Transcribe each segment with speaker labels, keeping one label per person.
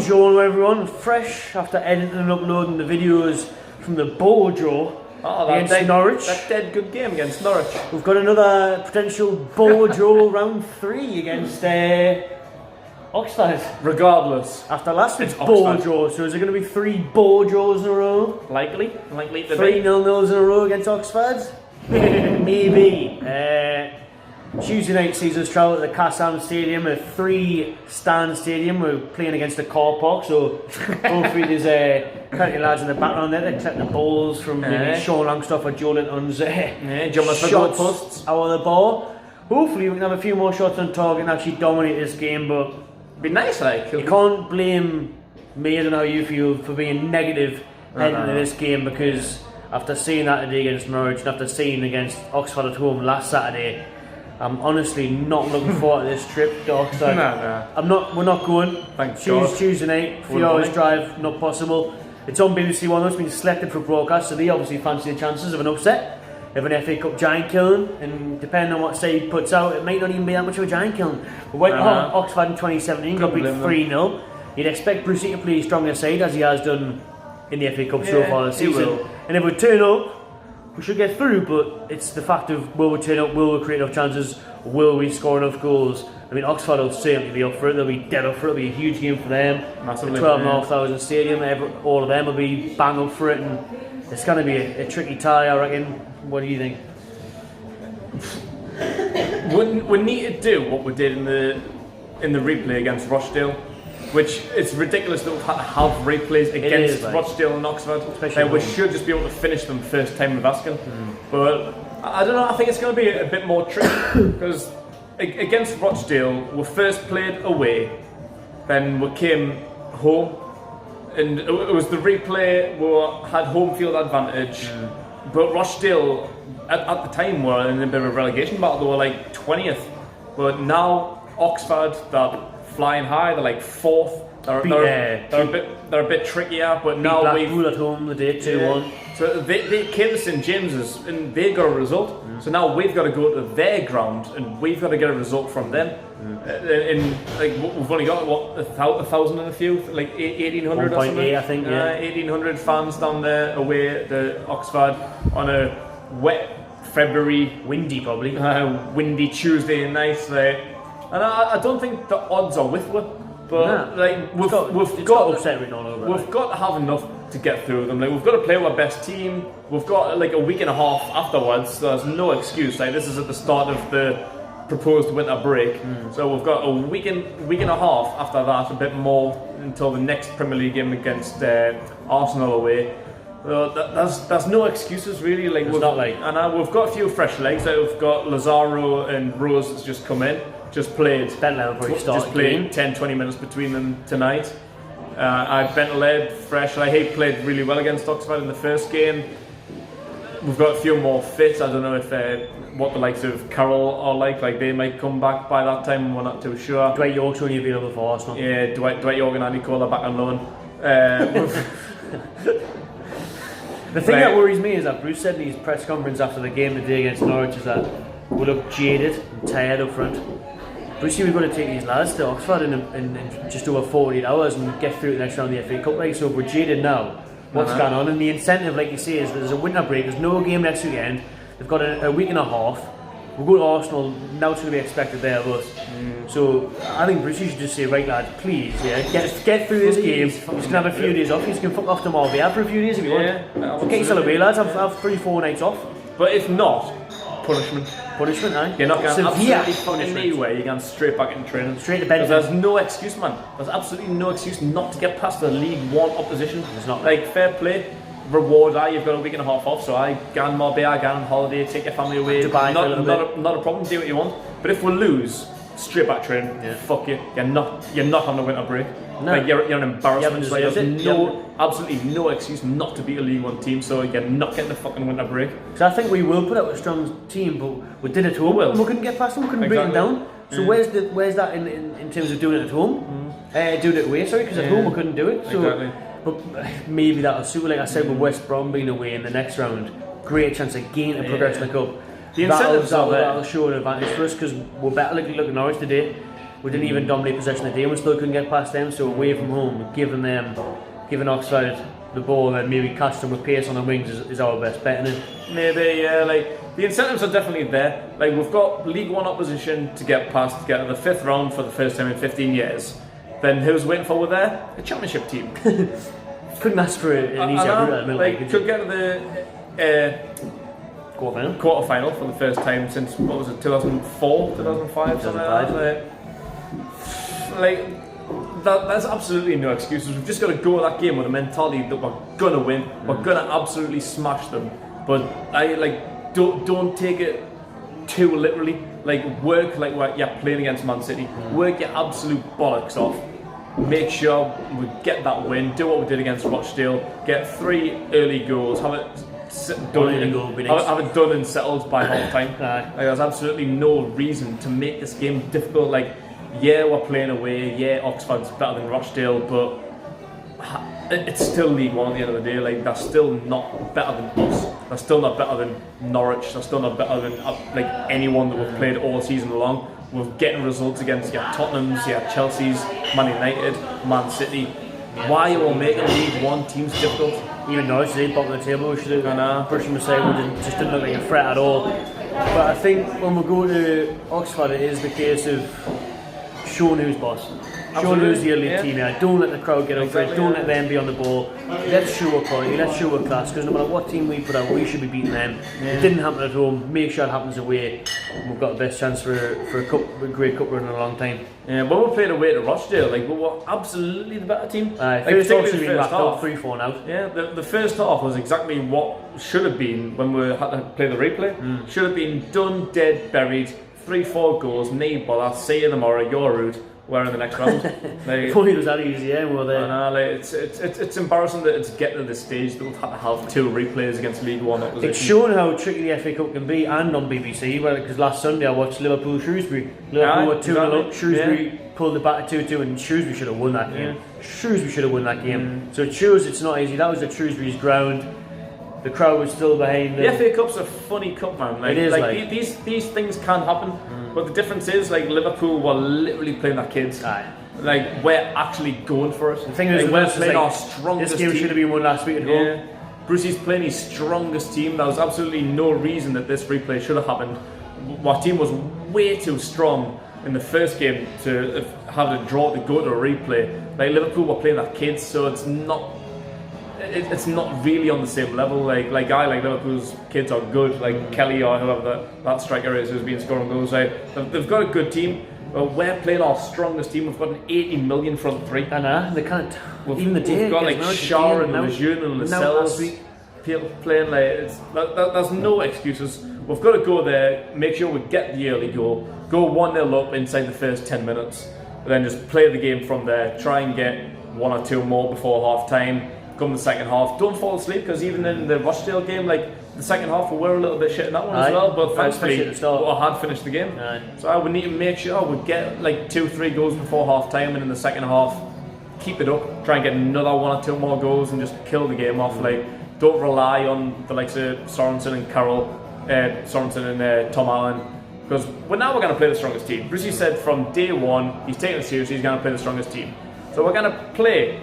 Speaker 1: Bonjour everyone, fresh after editing and uploading the videos from the Bojo against Norwich.
Speaker 2: That dead good game against Norwich.
Speaker 1: We've got another potential Bojo round 3 against Oxford.
Speaker 2: Regardless.
Speaker 1: After last week's Bojo, so is it going to be 3 Bojos in a row?
Speaker 2: Likely to be.
Speaker 1: 3 0-0s in a row against Oxford? Maybe. Tuesday night sees us travel to the Kassam Stadium, a 3-stand stadium. We're playing against the car park, so hopefully there's plenty of lads in the background there that collect the balls from maybe Sean Longstaff or Joe Linton's shots posts out of the ball. Hopefully we can have a few more shots on target and actually dominate this game, but
Speaker 2: it'd be nice, like.
Speaker 1: You can't blame me, I don't know how you feel, for being negative heading into this game, because after seeing that today against Norwich and after seeing against Oxford at home last Saturday, I'm honestly not looking forward to this trip to Oxford. We're not going.
Speaker 2: Thanks, God.
Speaker 1: Tuesday night, 3 hours drive, not possible. It's on BBC One, it's been selected for broadcast, so they obviously fancy the chances of an upset, of an FA Cup giant killing, and depending on what side puts out, it might not even be that much of a giant killing. We went to Oxford in 2017, got beat 3-0. You'd expect Brucey to play a stronger side, as he has done in the FA Cup so far this season. And if we turn up, we should get through, but it's the fact of will we turn up, will we create enough chances, will we score enough goals? I mean, Oxford will certainly be up for it, they'll be dead up for it, it'll be a huge game for them. Massively. 12,500 stadium, all of them will be bang up for it, and it's going to be a tricky tie, I reckon. What do you think?
Speaker 2: We need to do what we did in the replay against Rochdale, which it's ridiculous that we've had to have replays against Rochdale and Oxford. We should just be able to finish them first time with asking. But I don't know, I think it's going to be a bit more tricky because against Rochdale we first played away, then we came home, and it was the replay, we had home field advantage. But Rochdale at the time were in a bit of a relegation battle, they were like 20th. But now Oxford, they're flying high, they're like 4th. They're a bit trickier, but now
Speaker 1: Blackpool at home the day 2-1.
Speaker 2: So they came to St James's and they got a result. So now we've got to go to their ground and we've got to get a result from them. And like we've only got what 1,000 and a few, like 1,800 or something.
Speaker 1: I think.
Speaker 2: 1,800 fans down there away at the Oxford on a wet February,
Speaker 1: windy probably,
Speaker 2: windy Tuesday night. And I don't think the odds are with us. But we've got
Speaker 1: upset written all over.
Speaker 2: We've got to have enough to get through them. Like we've got to play with our best team. We've got like a week and a half afterwards. So there's no excuse. Like this is at the start of the proposed winter break. So we've got a week and a half after that, a bit more until the next Premier League game against Arsenal away. There's no excuses really. Like we've got a few fresh legs. Like we've got Lazaro and Rose that's just come in. Just played 10-20 minutes between them tonight. I Bentaleb fresh. He played really well against Oxford in the first game. We've got a few more fit. I don't know if what the likes of Carroll are like. Like they might come back by that time. We're not too sure.
Speaker 1: Dwight York's only available for Arsenal.
Speaker 2: Yeah, Dwight York and Andy Cole are back on loan.
Speaker 1: The thing that worries me is that Bruce said in his press conference after the game today against Norwich is that we look jaded and tired up front. Brucey, we've got to take these lads to Oxford in just over 48 hours and get through the next round of the FA Cup. Right? So if we're jaded now, what's going on? And the incentive, like you say, is there's a winter break, there's no game next weekend, they've got a week and a half. We'll go to Arsenal, now it's going to be expected there of us. So I think Brucey should just say, right lads, please, get through this game. Just going to have a few days off. You can fuck off tomorrow for a few days if you want. Get yourself away, lads, have 3-4 nights off.
Speaker 2: But if not, punishment,
Speaker 1: aye?
Speaker 2: You're not going to absolutely anyway. You're going straight back into training,
Speaker 1: straight to bed.
Speaker 2: There's no excuse, man. There's absolutely no excuse not to get past the League One opposition. It's not like fair play. Reward, you've got a week and a half off, so I go on Marbella, go on holiday, take your family away.
Speaker 1: Dubai
Speaker 2: not a problem. Do what you want. But if we lose, straight back training. Fuck you. You're not on the winter break. No. Like you're an embarrassment. There's absolutely no excuse not to beat a League One team. So you're not getting the fucking winter break.
Speaker 1: So I think we will put out a strong team, but we did it at home. We couldn't get past them. We couldn't break them down. So where's that in terms of doing it at home? Doing it away. Sorry, because at home we couldn't do it. So, but maybe that'll suit. Like I said, with West Brom being away in the next round, great chance again to progress in the cup. The incentives that'll show an advantage for us because we're better. Look at Norwich today. We didn't even dominate possession of the day, we still couldn't get past them. So away from home, giving Oxford the ball and maybe catch them with pace on the wings is our best bet, isn't it?
Speaker 2: Maybe, yeah, like the incentives are definitely there. Like we've got League One opposition to get past, to get to the 5th round for the first time in 15 years. Then who's waiting for there? A championship team.
Speaker 1: Couldn't ask for an easier route.
Speaker 2: Like could get to the quarter-final for the first time since, what was it, 2004, 2005, something like that. There's absolutely no excuses. We've just got to go to that game with a mentality that we're gonna win. We're gonna absolutely smash them. But don't take it too literally. Like work like you're playing against Man City. Work your absolute bollocks off. Make sure we get that win. Do what we did against Rochdale. Get 3 early goals. Have it done and settled by half time. There's absolutely no reason to make this game difficult. Like, yeah, we're playing away. Yeah, Oxford's better than Rochdale, but it's still League One at the end of the day. Like, they're still not better than us. They're still not better than Norwich. They're still not better than anyone that we've played all season long. We're getting results against your Tottenham's, your Chelsea's, Man United, Man City. Why are we making League One teams difficult?
Speaker 1: Even Norwich, they bottom of the table. We should have pushed them aside. We just didn't look like a threat at all. But I think when we go to Oxford, it is the case of showing who's boss. Showing who's the elite team here. Don't let the crowd get over it. Don't let them be on the ball. Let's show a quality. Let's show a class. Because no matter what team we put out, we should be beating them. It didn't happen at home. Make sure it happens away. We've got the best chance for a great cup run in a long time.
Speaker 2: Yeah, when we played away to Rochdale, we were absolutely the better team.
Speaker 1: First half should be wrapped up 3-4 now.
Speaker 2: Yeah, the first half was exactly what should have been when we had to play the replay. Should have been done, dead, buried. 3-4 goals, no bother. See you tomorrow. Your route. We're in the next round.
Speaker 1: If only it was that easy, yeah, we were there.
Speaker 2: It's embarrassing that it's getting to this stage that we've had to have 2 replays against League One opposition.
Speaker 1: It's shown how tricky the FA Cup can be, and on BBC, because last Sunday I watched Liverpool-Shrewsbury. Liverpool were 2-0 up, Shrewsbury pulled it back at 2-2, and Shrewsbury should have won that game. Shrewsbury should have won that game. So it shows it's not easy. That was at Shrewsbury's ground. The crowd was still behind them.
Speaker 2: The FA Cup's a funny cup, man.
Speaker 1: It is
Speaker 2: these things can happen. But the difference is, Liverpool were literally playing their kids. We're actually going for it.
Speaker 1: The thing is,
Speaker 2: we're playing our strongest team.
Speaker 1: This game should have been won last week at home.
Speaker 2: Brucey's playing his strongest team. There was absolutely no reason that this replay should have happened. Our team was way too strong in the first game to have a draw to go to a replay. Liverpool were playing their kids, so it's not really on the same level. Liverpool's kids are good, Kelly or whoever that striker is who's been scoring goals. They've got a good team. We're playing our strongest team. We've got an 80 million front three.
Speaker 1: They can't.
Speaker 2: We've got Shah and Lejeune and Lascelles playing. There's no excuses. We've got to go there, make sure we get the early goal, go 1-0 up inside the first 10 minutes, and then just play the game from there. Try and get 1 or 2 more before half time. Come the second half, don't fall asleep, because even in the Rochdale game, the second half we were a little bit shit in that one as well, but thankfully we had finished the game. So I would need to make sure we get 2-3 goals before half time, and in the second half keep it up, try and get another 1 or 2 more goals and just kill the game off. Don't rely on the likes of Sorensen and Carroll, Sorensen and Tom Allen, because we're going to play the strongest team. Brucey said from day one he's taking it seriously, he's going to play the strongest team. So we're going to play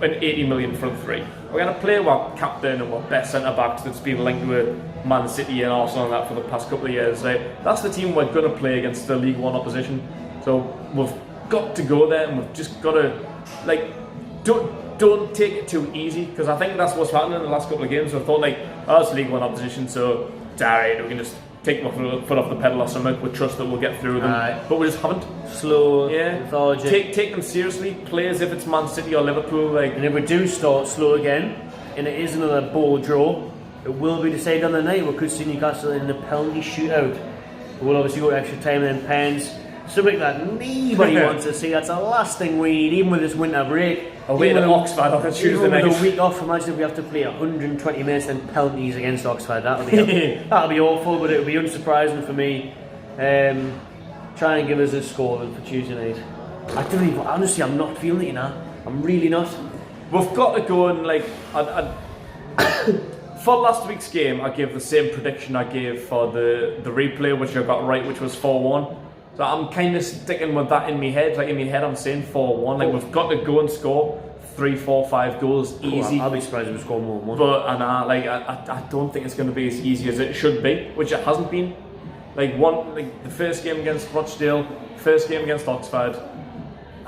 Speaker 2: an 80 million front three. We're going to play our captain and our best centre backs that's been linked with Man City and Arsenal and that for the past couple of years. That's the team we're going to play against the League One opposition. So we've got to go there, and we've just got to don't take it too easy, because I think that's what's happening in the last couple of games. I thought it's League One opposition, so it's alright, we can just take my foot off the pedal or something. We trust that we'll get through them, but we just haven't.
Speaker 1: Slow, lethargic.
Speaker 2: Take them seriously. Play as if it's Man City or Liverpool.
Speaker 1: And if we do start slow again, and it is another ball draw, it will be decided on the night. We could see Newcastle in the penalty shootout. We'll obviously go to extra time and then pens. Something that nobody wants to see. That's the last thing we need, even with this winter break.
Speaker 2: Away to Oxford on a Tuesday night.
Speaker 1: With a week off, imagine if we have to play 120 minutes and penalties against Oxford. That'll be awful, but it'll be unsurprising for me. Try and give us a score for Tuesday night. I don't even, honestly, I'm not feeling it, I'm really not.
Speaker 2: We've got to go and for last week's game, I gave the same prediction I gave for the replay, which I got right, which was 4-1. So I'm kind of sticking with that in my head. Like in my head, I'm saying 4-1. Like we've got to go and score 3, 4, 5 goals easy.
Speaker 1: I'll be surprised if we score more than one.
Speaker 2: But I don't think it's going to be as easy as it should be, which it hasn't been. Like the first game against Rochdale, first game against Oxford,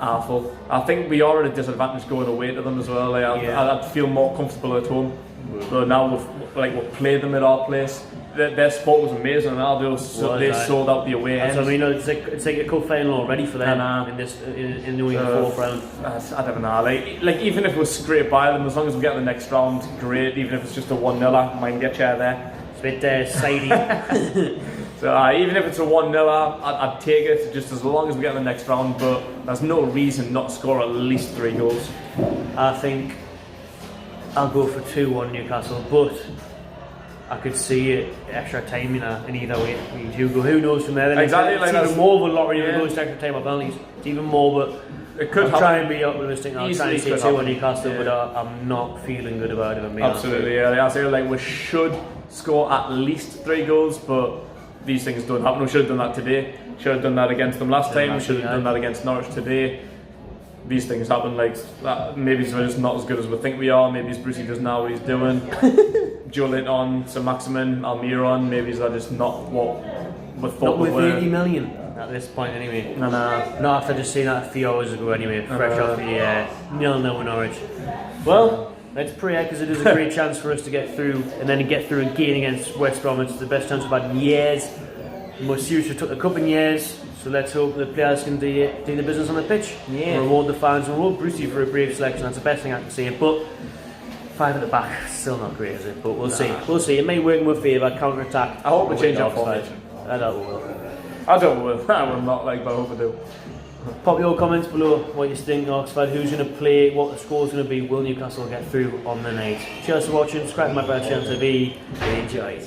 Speaker 2: awful. I think we are at a disadvantage going away to them as well. Like I'd feel more comfortable at home. But now we've played them at our place. Their support was amazing, and they sold out the away end.
Speaker 1: I mean, it's like a cup final already for them in the fourth round.
Speaker 2: I don't know. Like even if we scrape by them, as long as we get the next round, great. Even if it's just a 1-0, I might get you there.
Speaker 1: It's a bit sidey.
Speaker 2: So even if it's a 1-0, I'd take it just as long as we get the next round. But there's no reason not to score at least 3 goals.
Speaker 1: I think I'll go for 2-1 Newcastle, but I could see it extra time in either way. Who knows from there?
Speaker 2: Exactly,
Speaker 1: it's even more of a lottery if it goes to extra time or penalties. It's even more, but
Speaker 2: it could
Speaker 1: I'll try and be optimistic. I'll try and say 2-1 Newcastle,
Speaker 2: yeah.
Speaker 1: But I'm not feeling good about it.
Speaker 2: Absolutely, yeah. I say we should score at least 3 goals, but these things don't happen. We should have done that today. Should have done that against them last time. We should have done that against Norwich today. These things happen. Like that. Maybe we're just not as good as we think we are. Maybe it's Brucey doesn't know what he's doing. Joe Linton, Sir Maximin, Almiron. Maybe they're just not what we thought we were.
Speaker 1: Not with 80 million at this point, anyway.
Speaker 2: No.
Speaker 1: Not after just seeing that a few hours ago, anyway. Fresh off the 0-0 with Norwich. Well, let's pray, because it is a great chance for us to get through, and then get through again against West Brom. It's the best chance we've had in years. Most seriously took the cup in years. So let's hope the players can do the business on the pitch. Yeah. Reward the fans, reward Brucey for a brave selection. That's the best thing I can say. But 5 at the back, still not great, is it? But we'll see. We'll see. It may work in our favour. Counter attack.
Speaker 2: I hope we change our formation.
Speaker 1: I doubt we will.
Speaker 2: I don't will. I will not, but I hope we do.
Speaker 1: Pop your comments below what you think, Oxford. Who's going to play? What the score's going to be? Will Newcastle get through on the night? Cheers for watching. Subscribe to my channel FanTV. Enjoy.